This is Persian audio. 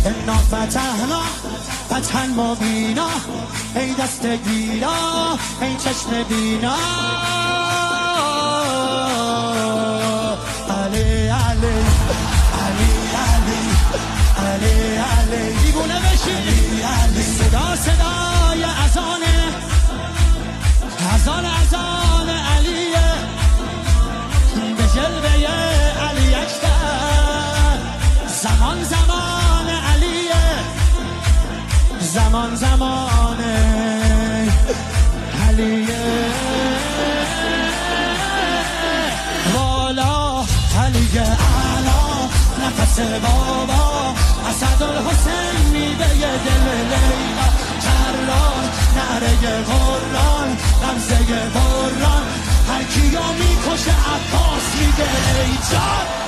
انا فتحنا فتحا مبینا، ای دست گیرا ای چشم بینا. علی علی علی علی علی علی دیوونه بشی. علی صدا صدای اذانه، اذان علیه، به جلوه علی اکبر. زمان زمان علیه، زمان زمان علیه. والا علی اعلا نفس بابا، اسدالحسین میوه دل لیلا، کران نعره قرآن رمزه قرآن، هر کیو میکشه عباس میگه ای جان.